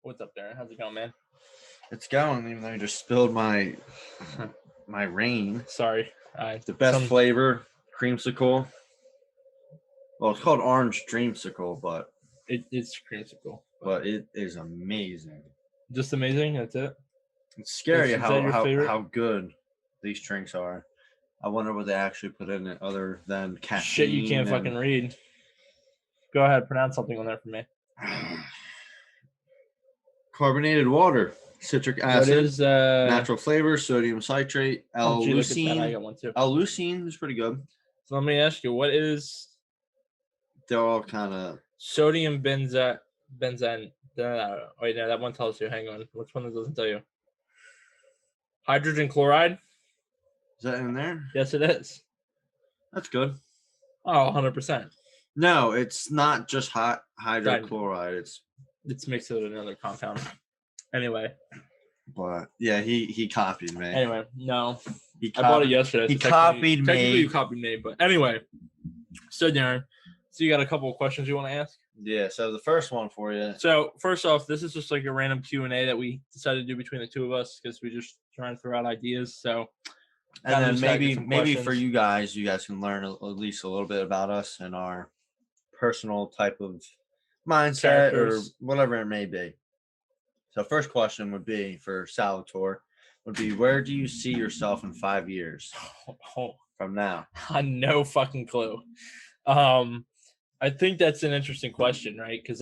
What's up there? How's it going, man? It's going, even though I just spilled my rain. Sorry. The best flavor, creamsicle. Well, it's called orange dreamsicle, but it's creamsicle. But it is amazing. Just amazing. That's it. It's scary how good these drinks are. I wonder what they actually put in it other than caffeine. Shit, you can't fucking read. Go ahead, pronounce something on there for me. Carbonated water, citric acid, natural flavor, sodium citrate, L-leucine. I got one too. L-leucine is pretty good. So let me ask you, what is? They're all kind of sodium benzene. Wait, no, that one tells you. Hang on, which one doesn't tell you? Hydrogen chloride. Is that in there? Yes, it is. That's good. Oh, 100%. No, it's not just hydrochloride. It's mixed with another compound. Anyway. But yeah, he copied me. Anyway, no. I bought it yesterday. He copied me. Technically, you copied me, but anyway. So, Darren, you got a couple of questions you want to ask? Yeah, so the first one for you. So, first off, this is just like a random Q&A that we decided to do between the two of us because we just trying to throw out ideas. So, and then maybe for you guys can learn at least a little bit about us and our personal type of mindset or whatever it may be. So first question would be for Salvatore where do you see yourself in 5 years from now? No fucking clue. I think that's an interesting question, right? Because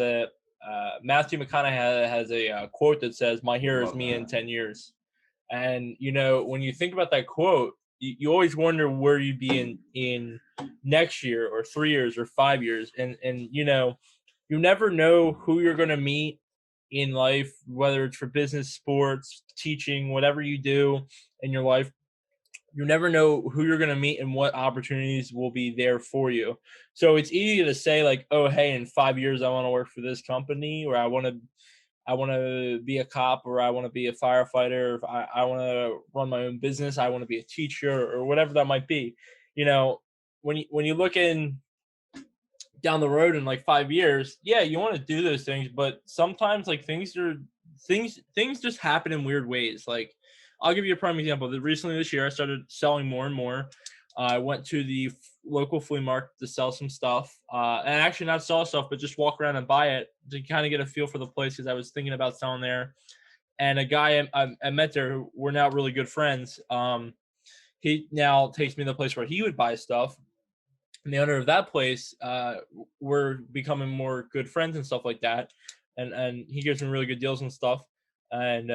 Matthew McKenna has a quote that says, "My hero is me in 10 years." And, you know, when you think about that quote, you always wonder where you'd be in next year or 3 years or 5 years. And you know, you never know who you're going to meet in life, whether it's for business, sports, teaching, whatever you do in your life. You never know who you're going to meet and what opportunities will be there for you. So it's easy to say like, oh, hey, in 5 years, I want to work for this company, or I want to be a cop, or I want to be a firefighter, or I want to run my own business, I want to be a teacher, or whatever that might be. You know, when you look in down the road in like 5 years, yeah, you want to do those things, but sometimes like things just happen in weird ways. Like, I'll give you a prime example. Recently this year, I started selling more and more. I went to the local flea market to sell some stuff, and actually not sell stuff, but just walk around and buy it to kind of get a feel for the place because I was thinking about selling there. And a guy I met there, who we're now really good friends, he now takes me to the place where he would buy stuff. And the owner of that place, we're becoming more good friends and stuff like that. And he gives me really good deals and stuff. And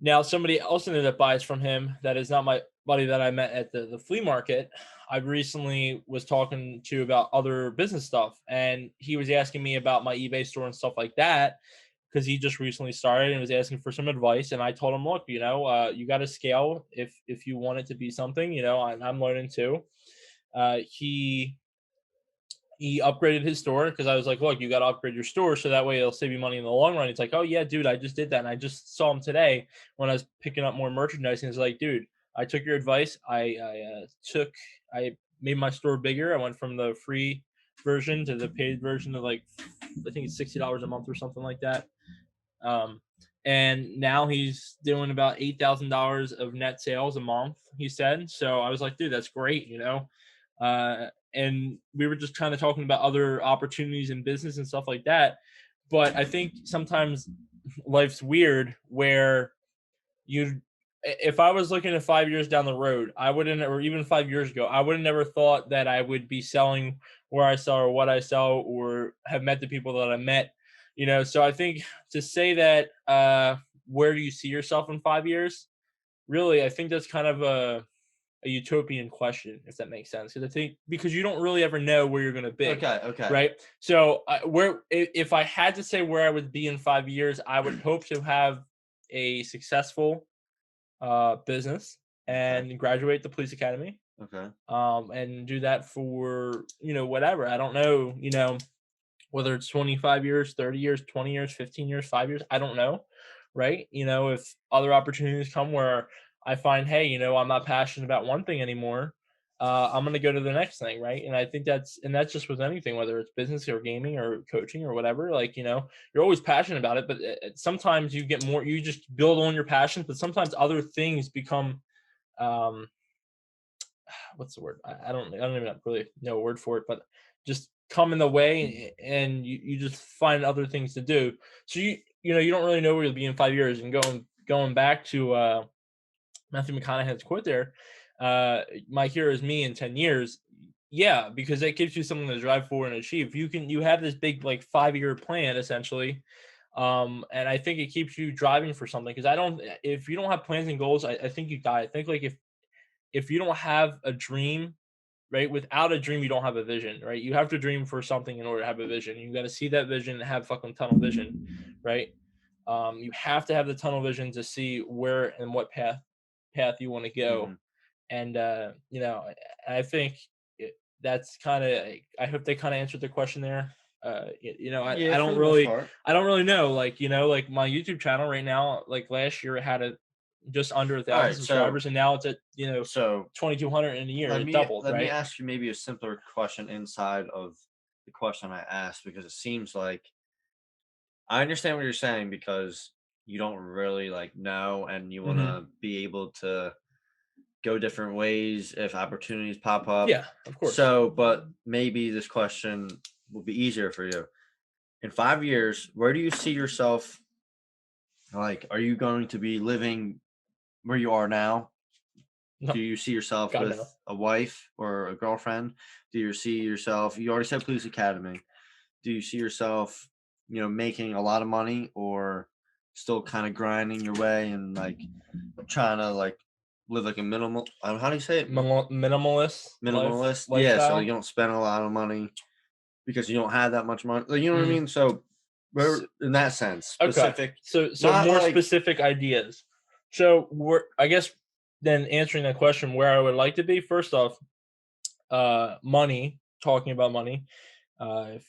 now somebody else that buys from him that is not my buddy that I met at the flea market, I recently was talking to about other business stuff. And he was asking me about my eBay store and stuff like that because he just recently started and was asking for some advice. And I told him, look, you know, you got to scale if you want it to be something. You know, I'm learning too. He upgraded his store because I was like, look, you got to upgrade your store so that way it'll save you money in the long run. He's like, oh yeah, dude, I just did that. And I just saw him today when I was picking up more merchandise. And he's like, dude, I took your advice. I made my store bigger. I went from the free version to the paid version of like, I think it's $60 a month or something like that. And now he's doing about $8,000 of net sales a month, he said. So I was like, dude, that's great, you know? And we were just kind of talking about other opportunities in business and stuff like that. But I think sometimes life's weird where if I was looking at 5 years down the road, I wouldn't, or even 5 years ago, I would have never thought that I would be selling where I sell or what I sell or have met the people that I met, you know? So I think to say that, where do you see yourself in 5 years? Really, I think that's kind of a utopian question, if that makes sense. Because you don't really ever know where you're going to be. Okay. Right. So if I had to say where I would be in 5 years, I would hope to have a successful business and graduate the police academy. Okay. And do that for, you know, whatever. I don't know, you know, whether it's 25 years, 30 years, 20 years, 15 years, 5 years, I don't know. Right. You know, if other opportunities come where I find, hey, you know, I'm not passionate about one thing anymore, I'm going to go to the next thing, right? And I think that's just with anything, whether it's business or gaming or coaching or whatever. Like, you're always passionate about it, but sometimes you get more. You just build on your passions, but sometimes other things become, what's the word? I don't even really know a word for it, but just come in the way, and you just find other things to do. So you don't really know where you'll be in 5 years. And going back to Matthew McConaughey's quote there, my hero is me in 10 years. Yeah, because it gives you something to drive forward and achieve. You have this big, like, 5-year plan essentially. And I think it keeps you driving for something, because if you don't have plans and goals, I think you die. I think, like, if you don't have a dream, right? Without a dream, you don't have a vision, right? You have to dream for something in order to have a vision. You got to see that vision and have fucking tunnel vision, right? You have to have the tunnel vision to see where and what path you want to go. And I think that's kind of. I hope they kind of answered the question there. Yeah, I for don't the most really, part. I don't really know. Like, like my YouTube channel right now, like last year it had just under 1,000 Alright, subscribers, and now it's at so 2,200 in a year. let It me doubled, let me right? ask you maybe a simpler question inside of the question I asked, because it seems like I understand what you're saying, because you don't really like know, and you want Hmm. to be able to go different ways if opportunities pop up. Yeah, of course. So, but maybe this question will be easier for you. In 5 years, where do you see yourself? Like, are you going to be living where you are now? Do No, you see yourself God with no. a wife or a girlfriend? Do you see yourself? You already said police academy. Do you see yourself, making a lot of money, or still kind of grinding your way and like trying to like live like a minimal? How do you say it? Minimalist Minimalist. Yeah. So you lifestyle. don't spend a lot of money because you don't have that much money. Like, you know what I Mm. mean? So, S- in that sense, Okay, specific, so not more like specific ideas. So I guess then answering that question, where I would like to be. First off, money. Talking about money. If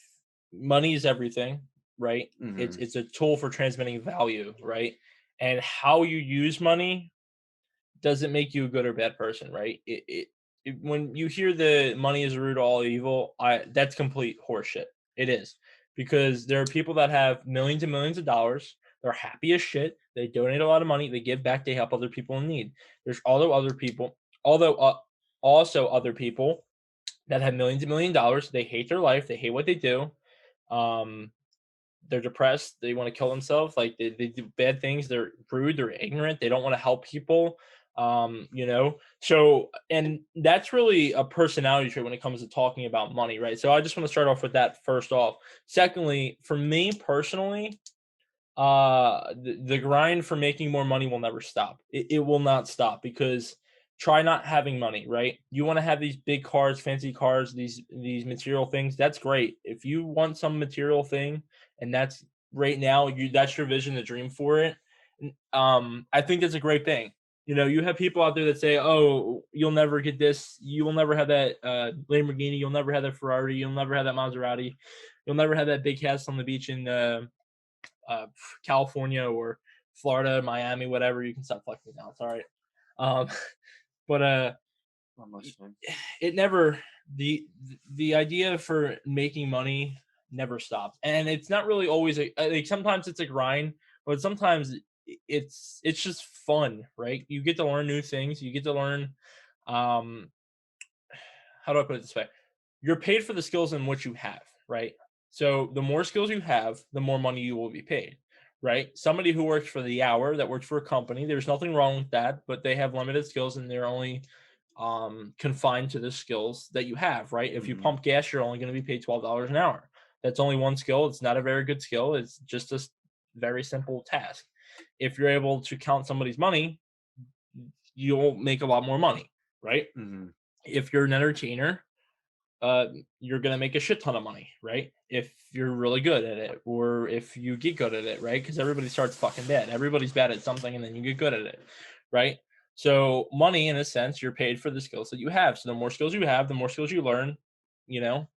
money is everything, right? It's mhm, it's a tool for transmitting value, right? And how you use money doesn't make you a good or bad person, right? When you hear the money is the root of all evil, that's complete horseshit. It is, because there are people that have millions and millions of dollars. They're happy as shit. They donate a lot of money. They give back. They help other people in need. There's although also other people that have millions and million dollars. They hate their life. They hate what they do. Um, they're depressed. They want to kill themselves. Like, they do bad things. They're rude. They're ignorant. They don't want to help people. So, and that's really a personality trait when it comes to talking about money, right? So I just want to start off with that first off. Secondly, for me personally, the grind for making more money will never stop. It will not stop, because try not having money, right? You want to have these big cars, fancy cars, these material things. That's great. If you want some material thing, and that's right now, that's your vision, the dream for it. I think that's a great thing. You have people out there that say, "Oh, you'll never get this. You will never have that Lamborghini. You'll never have that Ferrari. You'll never have that Maserati. You'll never have that big house on the beach in uh, California or Florida, Miami, whatever." You can stop flexing now. It's all right. Um, but I'm listening. it never the idea for making money never stops, and it's not really always like, sometimes it's a grind, but sometimes it's just fun, right? You get to learn new things. You get to learn. Um, how do I put it this way? You're paid for the skills in which you have, right? So the more skills you have, the more money you will be paid, right? Somebody who works for the hour, that works for a company, there's nothing wrong with that, but they have limited skills, and they're only confined to the skills that you have, right? If you Mhm. pump gas, you're only going to be paid $12 an hour. That's only one skill. It's not a very good skill. It's just a very simple task. If you're able to count somebody's money, you'll make a lot more money, right? Mhm. If you're an entertainer, uh, you're gonna make a shit ton of money, right? If you're really good at it, or if you get good at it, right? Because everybody starts fucking bad. Everybody's bad at something, and then you get good at it, right? So money, in a sense, you're paid for the skills that you have. So the more skills you have, the more skills you learn, you know,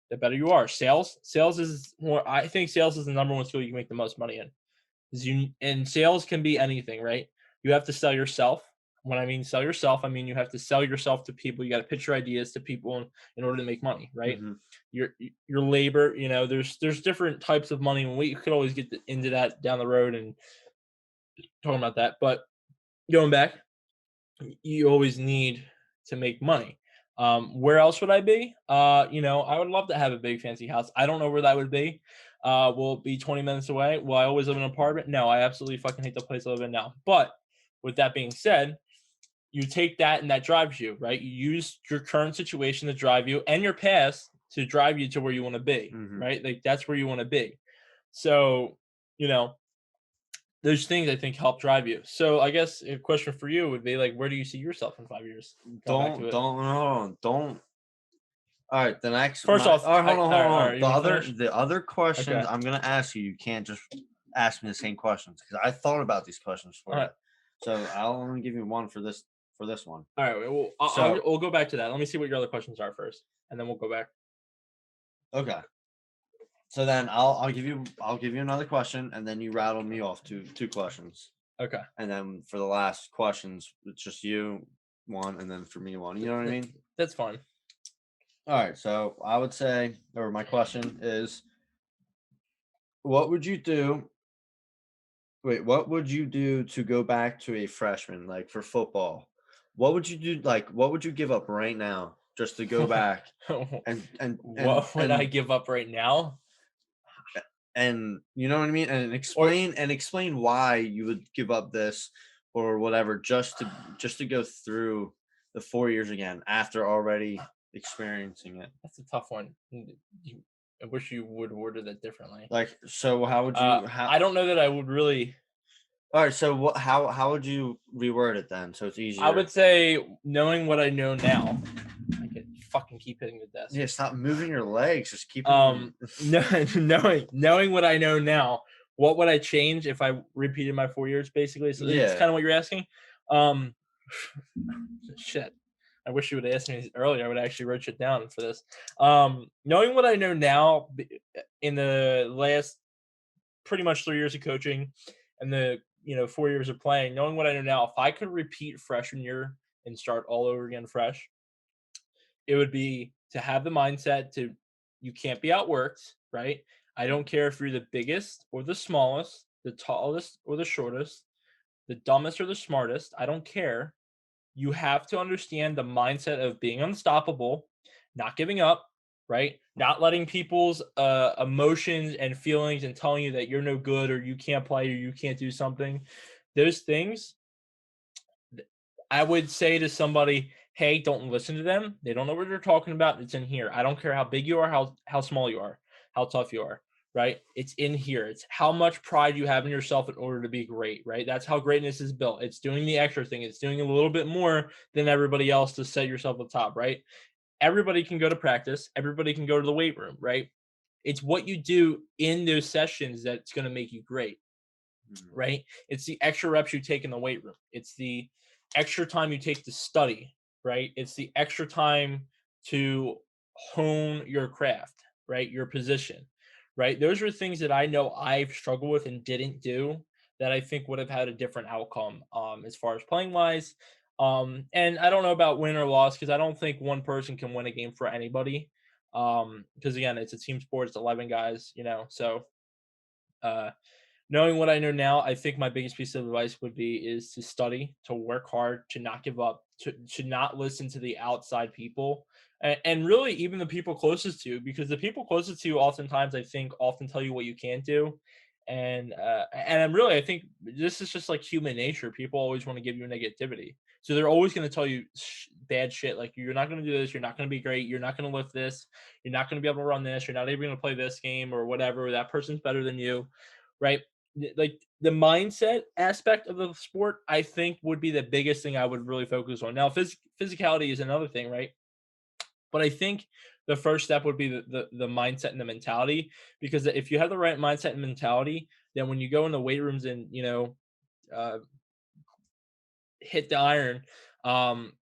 the better you are. Sales is more. I think sales is the number one skill you can make the most money in. And sales can be anything, right? You have to sell yourself. When I mean sell yourself, I mean you have to sell yourself to people. You got to pitch your ideas to people in order to make money, right? Mm-hmm. Your labor, there's different types of money, and we could always get into that down the road and talking about that. But going back, you always need to make money. Where else would I be? I would love to have a big fancy house. I don't know where that would be. Will it be 20 minutes away? Will I always live in an apartment? No, I absolutely fucking hate the place I live in now. But with that being said, you take that and that drives you, right? You use your current situation to drive you and your past to drive you to where you want to be, right? Like that's where you want to be. So, those things I think help drive you. So I guess a question for you would be like, where do you see yourself in 5 years? Don't. All right, the next. First off, all right, hold on. all right, The other questions Okay. I'm gonna ask you. You can't just ask me the same questions because I thought about these questions for you. Right. So I'll only give you one for this one. All right. Well, we'll go back to that. Let me see what your other questions are first, and then we'll go back. Okay. So then I'll give you another question, and then you rattle me off two questions. Okay. And then for the last questions, it's just you one, and then for me one. You know what I mean? That's fine. All right. So I would say, or my question is, what would you do? Wait, what would you do to go back to a freshman, like for football? What would you do? Like, what would you give up right now just to go back? What would I give up right now? And you know what I mean? And explain why you would give up this or whatever just to go through the 4 years again after already experiencing it. That's a tough one. I wish you would order that differently. Like, so how would you? I don't know that I would really. All right. So what? How would you reword it then? So it's easier. I would say knowing what I know now. I could fucking keep hitting the desk. Yeah, stop moving your legs. Just keep. Knowing what I know now. What would I change if I repeated my 4 years? Basically, so it's kind of what you're asking. Shit. I wish you would have asked me earlier. I would actually write shit down for this. Knowing what I know now in the last pretty much 3 years of coaching and the 4 years of playing, knowing what I know now, if I could repeat freshman year and start all over again fresh, it would be to have the mindset to you can't be outworked, right? I don't care if you're the biggest or the smallest, the tallest or the shortest, the dumbest or the smartest. I don't care. You have to understand the mindset of being unstoppable, not giving up, right? Not letting people's emotions and feelings and telling you that you're no good or you can't play or you can't do something. Those things, I would say to somebody, hey, don't listen to them. They don't know what they're talking about. It's in here. I don't care how big you are, how small you are, how tough you are. Right? It's in here. It's how much pride you have in yourself in order to be great, right? That's how greatness is built. It's doing the extra thing. It's doing a little bit more than everybody else to set yourself at top, right? Everybody can go to practice. Everybody can go to the weight room, right? It's what you do in those sessions that's going to make you great, right? It's the extra reps you take in the weight room. It's the extra time you take to study, right? It's the extra time to hone your craft, right? Your position, right? Those are things that I know I've struggled with and didn't do that I think would have had a different outcome as far as playing wise. And I don't know about win or loss because I don't think one person can win a game for anybody. Because again, it's a team sport, it's 11 guys, so knowing what I know now, I think my biggest piece of advice would be is to study, to work hard, to not give up, to not listen to the outside people, and really even the people closest to you, because the people closest to you oftentimes I think often tell you what you can't do, and I think this is just like human nature. People always want to give you negativity, so they're always going to tell you bad shit like you're not going to do this, you're not going to be great, you're not going to lift this, you're not going to be able to run this, you're not even going to play this game or whatever. That person's better than you, right? Like the mindset aspect of the sport, I think would be the biggest thing I would really focus on. Now, physicality is another thing, right? But I think the first step would be the mindset and the mentality, because if you have the right mindset and mentality, then when you go in the weight rooms and hit the iron,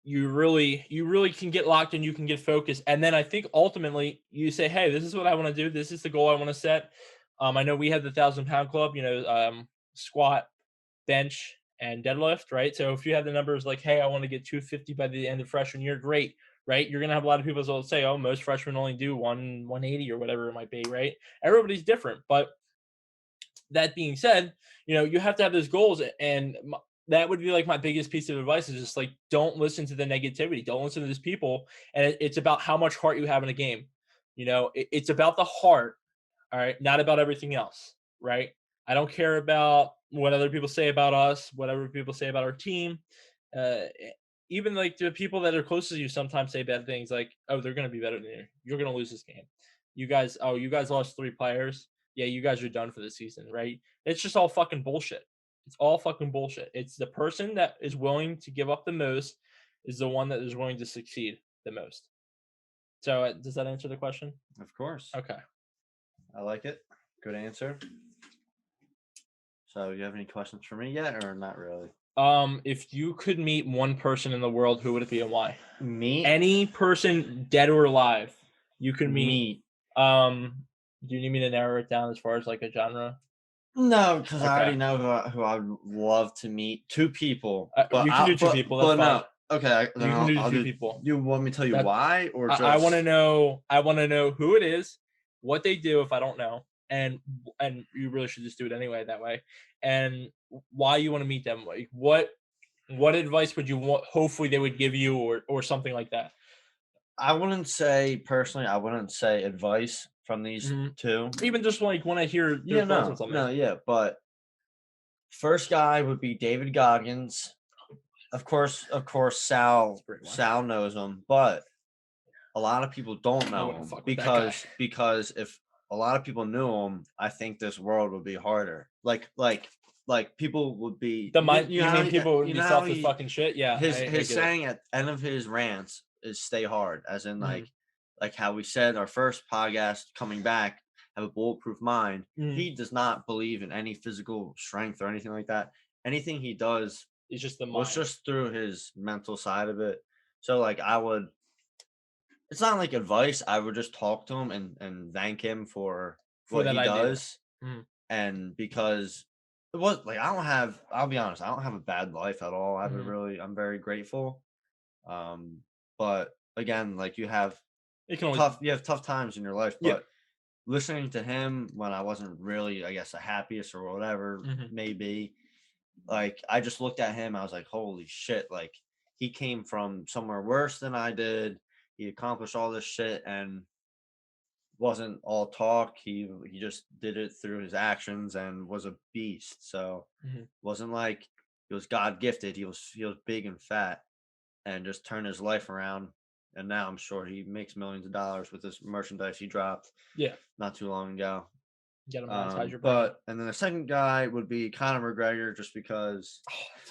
you really can get locked and you can get focused. And then I think ultimately you say, hey, this is what I want to do. This is the goal I want to set. I know we have the 1,000-pound club, squat, bench, and deadlift, right? So if you have the numbers like, hey, I want to get 250 by the end of freshman year, great, right? You're gonna have a lot of people that say, oh, most freshmen only do 180 or whatever it might be, right? Everybody's different, but that being said, you have to have those goals, and that would be like my biggest piece of advice is just like, don't listen to the negativity, don't listen to these people, and it's about how much heart you have in a game. It's about the heart, all right, not about everything else, right? I don't care about what other people say about us, whatever people say about our team. uh Even like the people that are closest to you sometimes say bad things, like, oh, they're going to be better than you, you're going to lose this game, you guys lost 3 players, yeah, you guys are done for the season, right? It's just all fucking bullshit. It's all fucking bullshit. It's the person that is willing to give up the most is the one that is willing to succeed the most. So does that answer the question? Of course. Okay. I like it. Good answer. So you have any questions for me yet, or not really? If you could meet one person in the world, who would it be and why? Me? Any person, dead or alive, you could meet. Do you need me to narrow it down as far as like a genre? No, because I already know who I would love to meet. 2 people. But you can do 2 people. That's fine. No. Okay, you can do 2 people. You want me to tell you why, or just? I want to know. I want to know who it is, what they do if I don't know, and you really should just do it anyway that way, and why you want to meet them. Like what advice would you want? Hopefully they would give you, or something like that. I wouldn't say personally. I wouldn't say advice from these 2. Even just like when I hear their thoughts on something. But first guy would be David Goggins. Of course, Sal knows him, but a lot of people don't know him because if a lot of people knew him, I think this world would be harder. Like people would be. You mean people would be soft as fucking shit? Yeah. His saying at the end of his rants is "stay hard," as in like how we said our first podcast coming back, have a bulletproof mind. He does not believe in any physical strength or anything like that. Anything he does is just the mind. Was just through his mental side of it. So like it's not like advice. I would just talk to him and thank him for what he does. And because it was like I'll be honest, I don't have a bad life at all. I'm very grateful. But again, like you have tough times in your life, but listening to him when I wasn't really, I guess, the happiest or whatever maybe, like I just looked at him, I was like, holy shit, like he came from somewhere worse than I did. He accomplished all this shit and wasn't all talk. He just did it through his actions and was a beast. So wasn't like he was God gifted. He was big and fat and just turned his life around. And now I'm sure he makes millions of dollars with this merchandise he dropped. Yeah, not too long ago. You gotta monetize your brand. And then the second guy would be Conor McGregor, just because.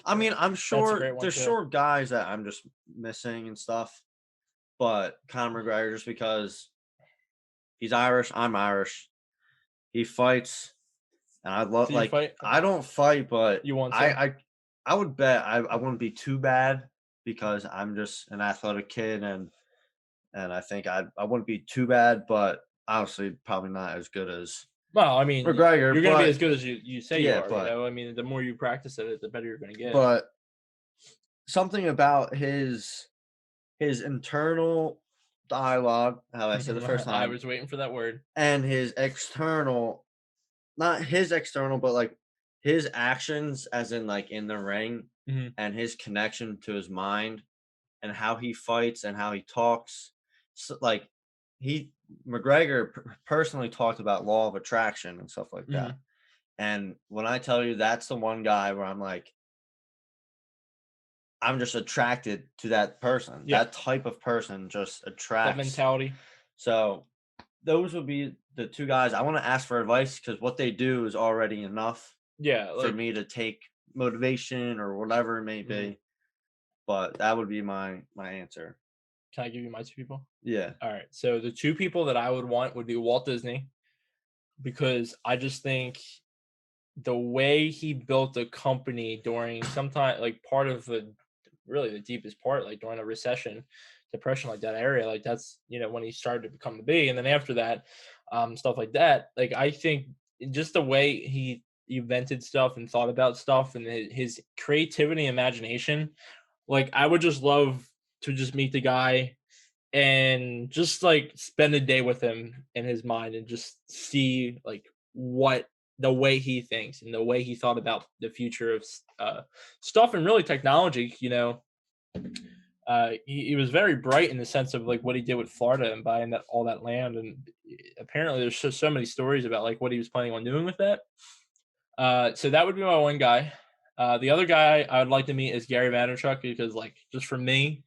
I mean, I'm sure there's sure guys that I'm just missing and stuff, but Conor McGregor, just because he's Irish, I'm Irish. He fights, and I love I don't fight, but you want to? I would bet I wouldn't be too bad because I'm just an athletic kid, and I think I wouldn't be too bad, but obviously probably not as good as. Well, I mean, McGregor, you're going to be as good as you say you are. But, I mean, the more you practice it, the better you're going to get. But something about his internal dialogue, how I said the first time. I was waiting for that word. And his external, not his external, but like his actions, as in like in the ring, and his connection to his mind, and how he fights and how he talks, so, like McGregor personally talked about law of attraction and stuff like that. And when I tell you, that's the one guy where I'm like, I'm just attracted to that person. That type of person just attracts. That mentality. So those would be the 2 guys. I want to ask for advice because what they do is already enough. For me to take motivation or whatever it may be. But that would be my answer. Can I give you my 2 people? Yeah. All right. So the 2 people that I would want would be Walt Disney, because I just think the way he built the company during sometime, like part of the deepest part, like during a recession, depression, like that area, like that's, when he started to become the big. And then after that, stuff like that, like I think just the way he invented stuff and thought about stuff, and his creativity and imagination. Like, I would just love to just meet the guy and just like spend a day with him in his mind and just see like what the way he thinks and the way he thought about the future of stuff and really technology. He was very bright in the sense of like what he did with Florida and buying all that land, and apparently there's so many stories about like what he was planning on doing with that. So that would be my one guy. The other guy I would like to meet is Gary Vaynerchuk, because like just for me,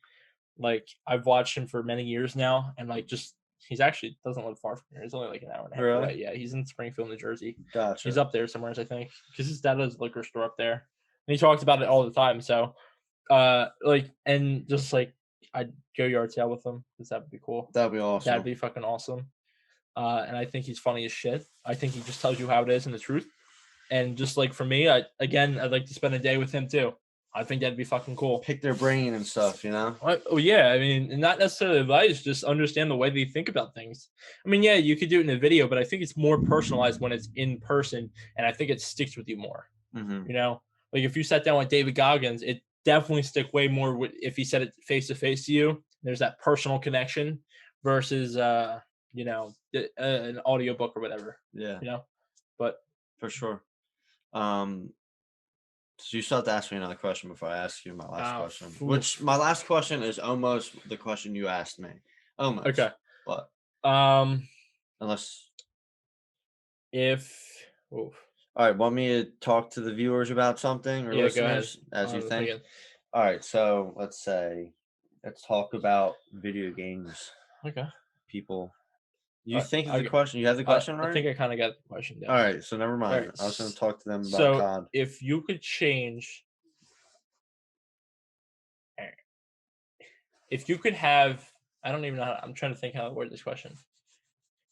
like I've watched him for many years now, and like just he's actually doesn't live far from here. He's only like an hour and a half away. Yeah, he's in Springfield, New Jersey. Gotcha. He's up there somewhere, I think, because his dad has a liquor store up there, and he talks about it all the time. So, like, and just like I'd go yard sale with him, because that would be cool. That'd be awesome. That'd be fucking awesome. And I think he's funny as shit. I think he just tells you how it is and the truth. And just like for me, I'd like to spend a day with him too. I think that'd be fucking cool. Pick their brain and stuff, Oh yeah, I mean, not necessarily advice, just understand the way they think about things. I mean, yeah, you could do it in a video, but I think it's more personalized when it's in person, and I think it sticks with you more. Mm-hmm. Like if you sat down with David Goggins, it definitely stick way more if he said it face to face to you. There's that personal connection versus an audiobook or whatever. Yeah. But for sure. So you still have to ask me another question before I ask you my last question. Which my last question is almost the question you asked me. Almost. Okay. But unless all right, want me to talk to the viewers about something or listeners as you think? All right, so let's talk about video games. Okay. People. You think of the question? You have the question right? I think I kind of got the question down. All right, so never mind. Right. I was going to talk to them about COD. If you could change, if you could have, I don't even know I'm trying to think how to word this question.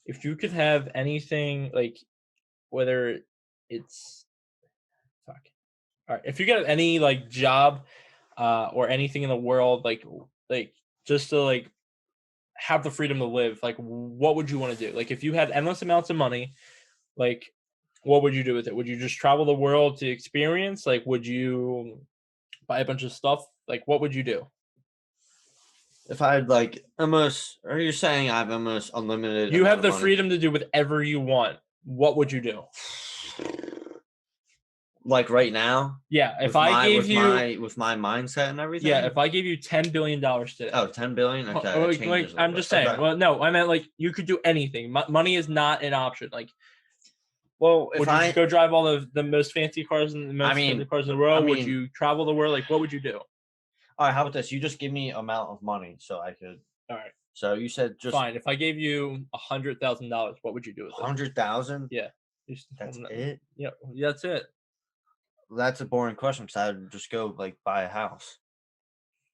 If you could have anything, like whether it's, all right, if you could have any like job, or anything in the world, like just to like have the freedom to live, like what would you want to do? Like if you had endless amounts of money, like what would you do with it? Would you just travel the world to experience? Like would you buy a bunch of stuff? Like what would you do? If I had like almost, are you saying I have almost unlimited? You have the freedom to do whatever you want. What would you do? Like right now? Yeah, if I gave you with my mindset and everything. Yeah, if I gave you $10 billion today. Oh, 10 billion. Okay, like I'm just saying. Okay. Well, no, I meant like you could do anything. Money is not an option. Like, well, if would you go drive all the most fancy cars and the most fancy cars in the world? Would you travel the world? Like, what would you do? All right, how about this? You just give me amount of money so I could. All right. So you said just fine. If I gave you $100,000, what would you do with it? 100,000? Yeah. That's it. Yeah, that's it. That's a boring question because I would just go like buy a house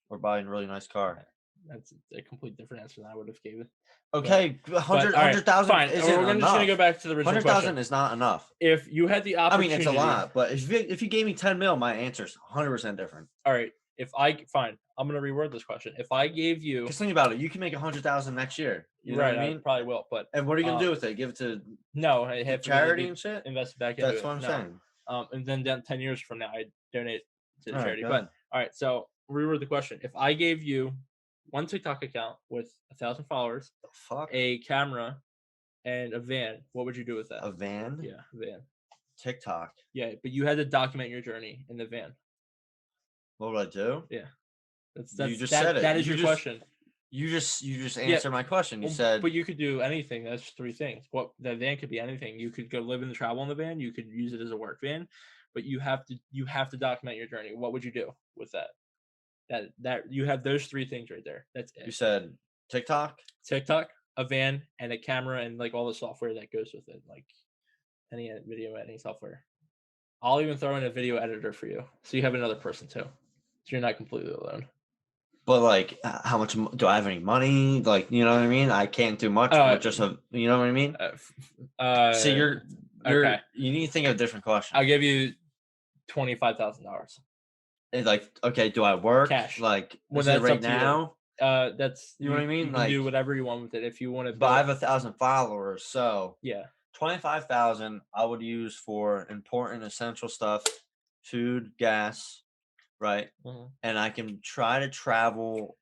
or buy a really nice car. That's a complete different answer than I would have gave it. Okay, 100,000. Fine. We're just gonna go back to the original 100,000 is not enough. If you had the opportunity, I mean, it's a lot, but if you gave me 10 mil, my answer's 100% different. All right. I'm gonna reword this question. If I gave you, just think about it. You can make 100,000 next year. You know what I mean? I probably will. But and what are you gonna do with it? Give it to I have charity and shit. Invest it back into it. That's what I'm saying. And then down 10 years from now, I donate to the charity. But all right, so reword the question. If I gave you one TikTok account with 1,000 followers, a camera, and a van, what would you do with that? A van? Yeah, a van. TikTok. Yeah, but you had to document your journey in the van. What would I do? Yeah, you just said it. That is your question. You just answered my question. You said, but you could do anything. That's 3 things. What the van could be anything. You could go live in the travel in the van. You could use it as a work van, but you have to document your journey. What would you do with that? That you have those 3 things right there. That's it. You said TikTok, a van, and a camera, and like all the software that goes with it, like any video editing software. I'll even throw in a video editor for you, so you have another person too. So you're not completely alone. But like, how much do I have any money? Like, you know what I mean? I can't do much. Just you know what I mean? So you're okay. You need to think of a different question. I'll give you $25,000. Like, okay, do I work? Cash. Like, is it right now? That's you know what I mean? You can do whatever you want with it if you want to. But I have 1,000 followers, so yeah. $25,000 I would use for important essential stuff, food, gas, right? Mm-hmm. And I can try to travel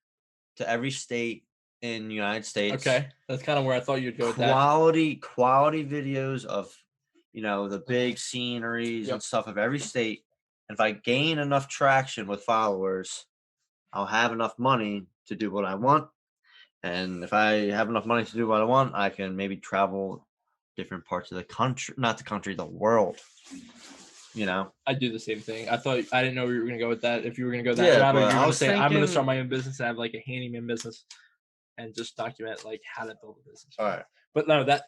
to every state in the United States. Okay, that's kind of where I thought you'd go with that. Quality videos of, the big sceneries and stuff of every state. And if I gain enough traction with followers, I'll have enough money to do what I want. And if I have enough money to do what I want, I can maybe travel different parts of the country, not the country, the world. I do the same thing. I didn't know where you were going to go with that. If you were going to go that route, or you're going to say, I'm going to start my own business and have like a handyman business and just document like how to build a business. All right. But no, that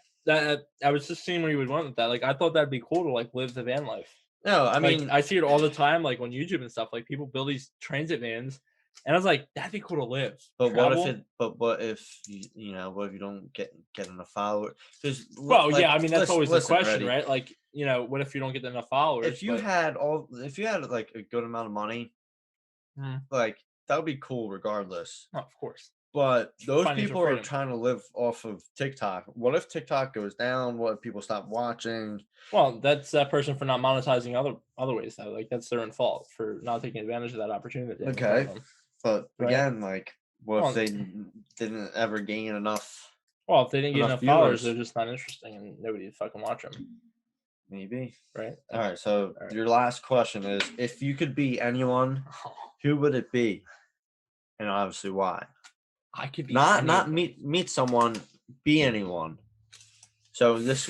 I was just seeing where you would want with that. Like, I thought that'd be cool to like live the van life. No, I mean, I see it all the time, like on YouTube and stuff. Like people build these transit vans, and I was like, that'd be cool to live. But what if you don't get enough followers? Yeah, I mean that's always the question, right? Like, what if you don't get enough followers? If you had like a good amount of money, like that would be cool regardless. Oh, of course. But those people are trying to live off of TikTok. What if TikTok goes down? What if people stop watching? Well, that's that person for not monetizing other ways though. Like that's their own fault for not taking advantage of that opportunity. Okay. But again, like, what if they didn't ever gain enough? Well, if they didn't get enough followers, they're just not interesting, and nobody would fucking watch them. Maybe. Right. All right. So your last question is: if you could be anyone, who would it be, and obviously why? I could be not meet someone, be anyone. So this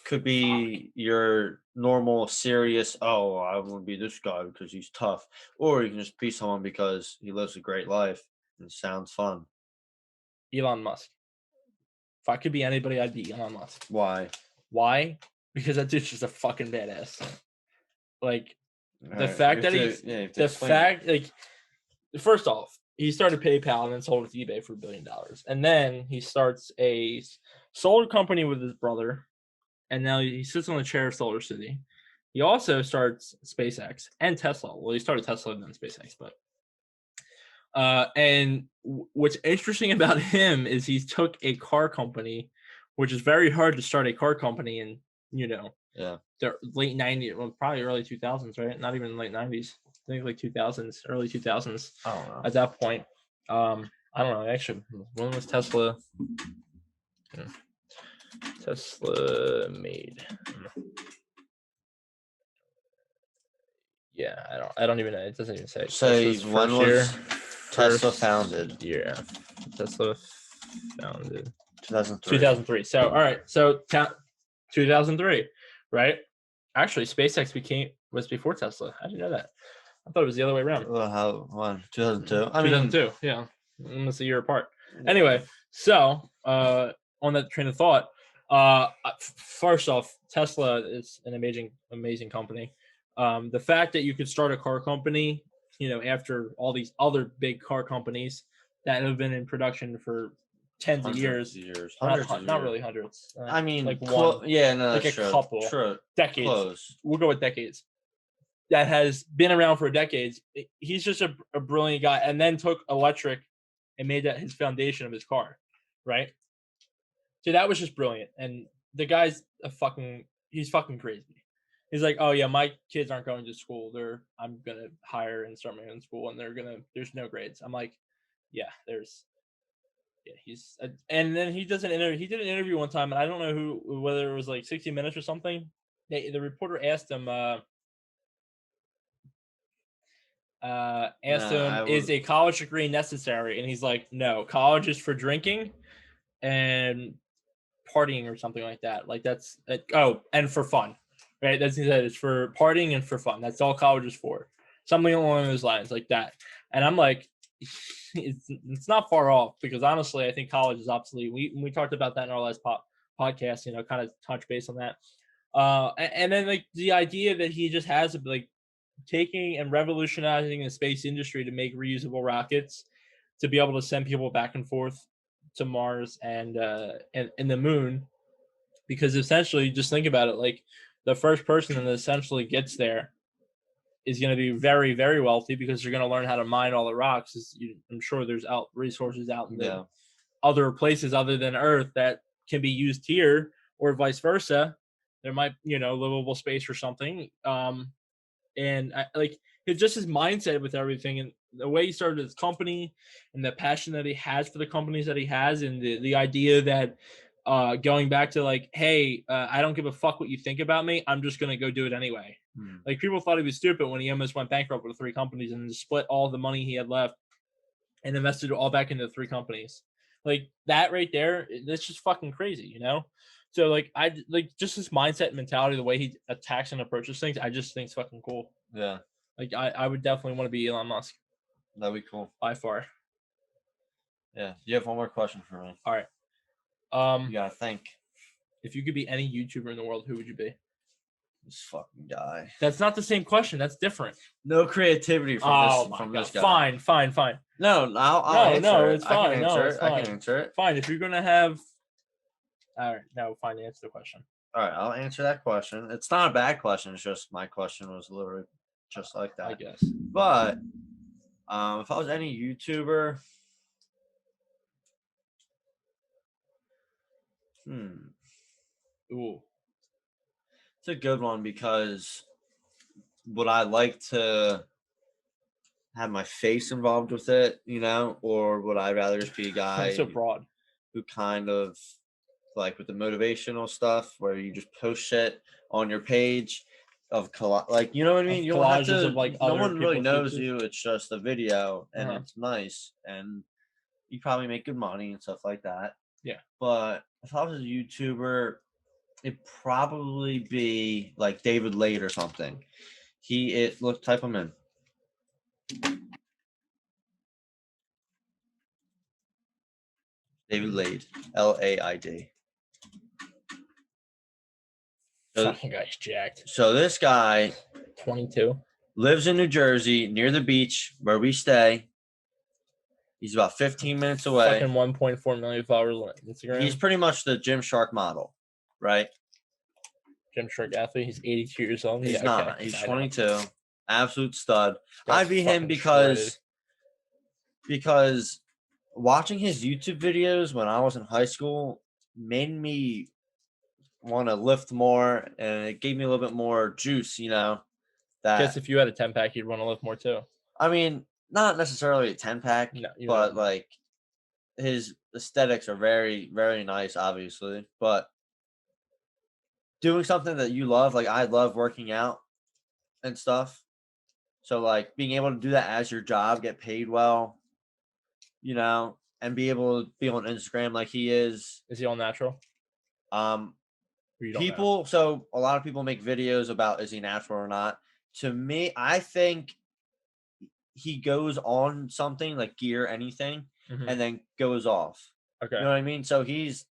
could be your normal, serious, I want to be this guy because he's tough. Or you can just be someone because he lives a great life and sounds fun. Elon Musk. If I could be anybody, I'd be Elon Musk. Why? Because that dude's just a fucking badass. Like, the fact that first off, he started PayPal and then sold it to eBay for $1 billion. And then he starts a solar company with his brother. And now he sits on the chair of Solar City. He also starts SpaceX and Tesla. Well, he started Tesla and then SpaceX, but and what's interesting about him is he took a car company, which is very hard to start a car company in, the late 90s, well, probably early 2000s, right? Not even late 90s. I think like 2000s, early 2000s. I don't know. At that point, I don't know. Actually, when was Tesla? Tesla made. Yeah, I don't even know. It doesn't even say. Say when was Tesla founded? Yeah, Tesla founded 2003. 2003. So all right, so 2003, right? Actually, SpaceX was before Tesla. I didn't know that. I thought it was the other way around. Well, when 2002? 2002. Yeah, almost a year apart. Anyway, so on that train of thought, first off, Tesla is an amazing company. The fact that you could start a car company, after all these other big car companies that have been in production for tens of years. Not really hundreds. Like one. Like a couple. True. Decades. Close. We'll go with decades. That has been around for decades. He's just a brilliant guy, and then took electric and made that his foundation of his car, right? So that was just brilliant. And the guy's he's fucking crazy. He's like, oh yeah, my kids aren't going to school. I'm gonna hire and start my own school, and there's no grades. I'm like, and then he does an interview. He did an interview one time, and I don't know whether it was like 60 Minutes or something. The reporter asked him, is a college degree necessary? And he's like, no, college is for drinking and partying or something like that. Like and for fun, right? That's he said, it's for partying and for fun. That's all college is for. Something along those lines, like that. And I'm like, it's not far off, because honestly, I think college is obsolete. We talked about that in our last podcast, kind of touch base on that. And then like the idea that he just has of like taking and revolutionizing the space industry to make reusable rockets to be able to send people back and forth to Mars and the moon, because essentially, just think about it, like the first person that essentially gets there is going to be very, very wealthy, because they're going to learn how to mine all the rocks. I'm sure there's resources out in the other places other than Earth that can be used here, or vice versa. There might, livable space or something. And it's just his mindset with everything, and the way he started his company, and the passion that he has for the companies that he has, and the idea that going back to like, hey, I don't give a fuck what you think about me. I'm just gonna go do it anyway. Like, people thought he was stupid when he almost went bankrupt with 3 companies and split all the money he had left and invested it all back into 3 companies. Like, that right there, that's just fucking crazy, So like, I like just his mindset and mentality, the way he attacks and approaches things, I just think it's fucking cool. Yeah. Like, I would definitely want to be Elon Musk. That'd be cool. By far. Yeah. You have one more question for me. All right. You gotta think. If you could be any YouTuber in the world, who would you be? This fucking guy. That's not the same question. That's different. No creativity from this guy. Fine. No, I'll answer it. It's fine. I can answer it. Fine. If you're gonna have, all right, no, fine. Answer the question. All right, I'll answer that question. It's not a bad question. It's just my question was literally just like that, I guess. But if I was any YouTuber, Ooh, it's a good one, because would I like to have my face involved with it, or would I rather just be a guy so broad who kind of like with the motivational stuff where you just post shit on your page of like, you know what I mean? You don't have to, like, no one really knows you. It's just a video, and it's nice, and you probably make good money and stuff like that. Yeah. But if I was a YouTuber, it'd probably be like David Lade or something. Look, type him in. David Lade, Laid. Fucking guy's jacked. So this guy, 22, lives in New Jersey near the beach where we stay. He's about 15 minutes away. Fucking 1.4 million followers on Instagram. He's pretty much the Gymshark model, right? Gymshark athlete. He's 82 years old. He's not. Okay. He's 22. Absolute stud. I'd be him because watching his YouTube videos when I was in high school made me want to lift more, and it gave me a little bit more juice, that. Guess if you had a 10-pack, you'd want to lift more too. I mean, not necessarily a 10-pack, but like his aesthetics are very, very nice, obviously. But doing something that you love, like I love working out and stuff. So like being able to do that as your job, get paid well, and be able to be on Instagram like he is. Is he all natural? So a lot of people make videos about, is he natural or not? To me, I think he goes on something like gear, anything, and then goes off. Okay. You know what I mean? So he's,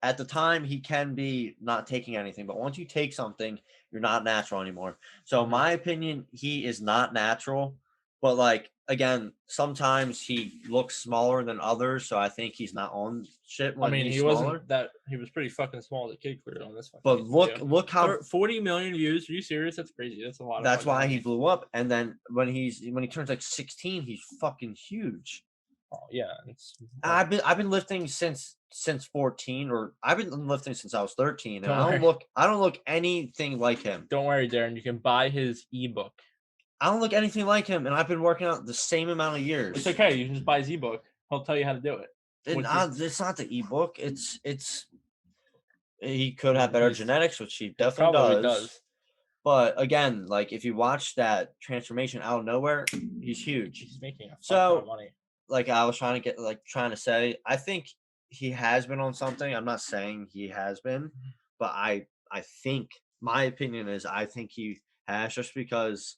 at the time, he can be not taking anything, but once you take something, you're not natural anymore. So in my opinion, he is not natural, but like, again, sometimes he looks smaller than others, so I think he's not on shit when he's smaller. Wasn't that, he was pretty fucking small as a kid, clearly, on this fucking But look how 40 million views. Are you serious? That's crazy. That's a lot. That's why he blew up. And then when he turns like 16, he's fucking huge. Oh yeah. I've been lifting since 14, or I've been lifting since I was 13, and I don't look anything like him. Don't worry, Darren. You can buy his ebook. I don't look anything like him, and I've been working out the same amount of years. It's okay. You can just buy his ebook. He'll tell you how to do it. It's not the ebook. It's he could have better genetics, which he definitely does. But again, like if you watch that transformation out of nowhere, he's huge. He's making a ton of money. Like I was trying to say, I think he has been on something. I'm not saying he has been, but I think, my opinion is, I think he has, just because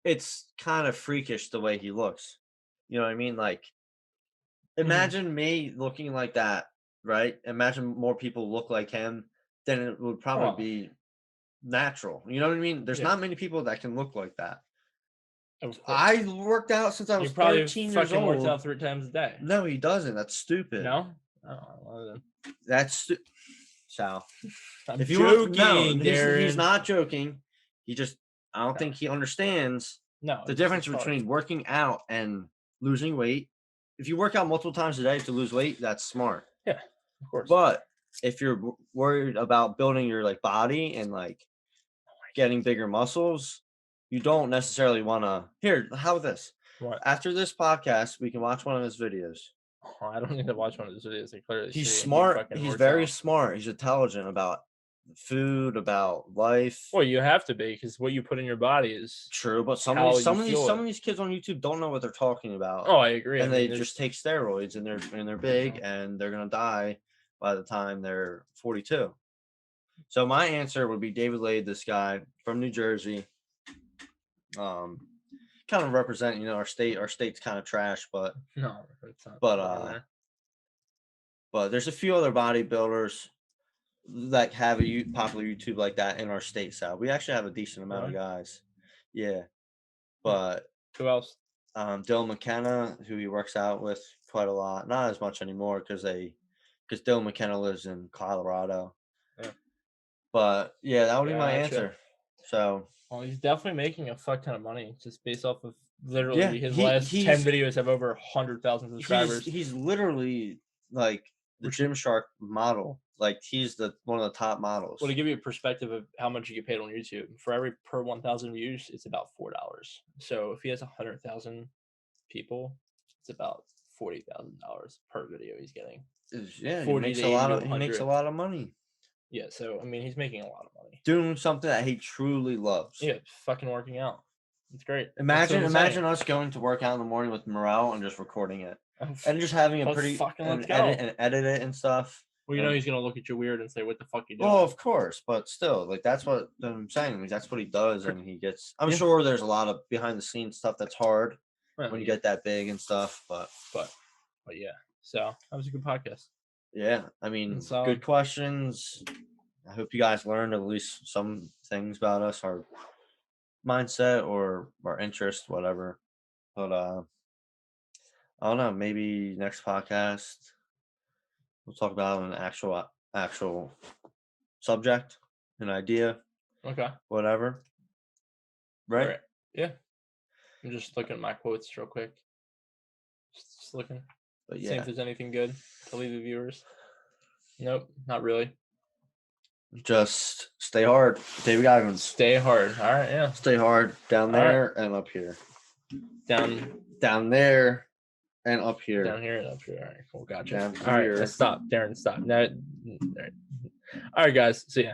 it's kind of freakish the way he looks. You know what I mean? Like, imagine me looking like that, right? Imagine more people look like him, then it would probably be natural. You know what I mean? There's not many people that can look like that. I worked out since I was 13 years old. Works out 3 times a day. No, he doesn't. That's stupid. No? Oh, that's Sal. If you joking, he's not joking. He just, I don't think he understands the difference between working out and losing weight. If you work out multiple times a day to lose weight, that's smart. Yeah, of course. But if you're worried about building your like body and like getting bigger muscles, you don't necessarily want to. Here, how about this? What? After this podcast, we can watch one of his videos. Oh, I don't need to watch one of his videos. He's smart. He's very smart. He's intelligent about food, about life. Well, you have to be, because what you put in your body is true. But some of these kids on YouTube don't know what they're talking about. Oh, I agree. And they just take steroids, and they're big, and they're gonna die by the time they're 42. So my answer would be David Lade, this guy from New Jersey. Kind of represent, our state. Our state's kind of trash, but no, it's not. But there's a few other bodybuilders that have a popular YouTube like that in our state. So we actually have a decent amount of guys. Yeah, but who else? Dylan Mckenna, who he works out with quite a lot. Not as much anymore because Dylan McKenna lives in Colorado. Yeah. But yeah, that would be my answer. So. Well, he's definitely making a fuck ton of money just based off of literally his last 10 videos have over 100,000 subscribers. He's literally like the Gymshark model. Like he's one of the top models. Well, to give you a perspective of how much you get paid on YouTube, for per 1,000 views, it's about $4. So if he has 100,000 people, it's about $40,000 per video he's getting. Yeah, he makes a lot of money. Yeah, so I mean, he's making a lot of money doing something that he truly loves. Yeah, fucking working out. It's great. Imagine us going to work out in the morning with Morel and just recording it, and just having a pretty edit it and stuff. Well, he's gonna look at you weird and say, "What the fuck you doing?" Oh, of course, but still, like that's what I'm saying. Like, that's what he does, and he gets. I'm sure there's a lot of behind the scenes stuff that's hard when you get that big and stuff, but yeah. So that was a good podcast. Yeah, I mean, good questions. I hope you guys learned at least some things about us, our mindset or our interest, whatever. But I don't know. Maybe next podcast we'll talk about an actual subject, an idea. Okay. Whatever. Right? Yeah. I'm just looking at my quotes real quick. Just looking. But yeah. See if there's anything good to leave the viewers. Nope, not really. Just stay hard. David Goggins. Stay hard. All right, yeah. Stay hard down there and up here. Down there and up here. Down here and up here. All right, cool. Gotcha. All right, stop. Darren, stop. No, all right, guys. See ya.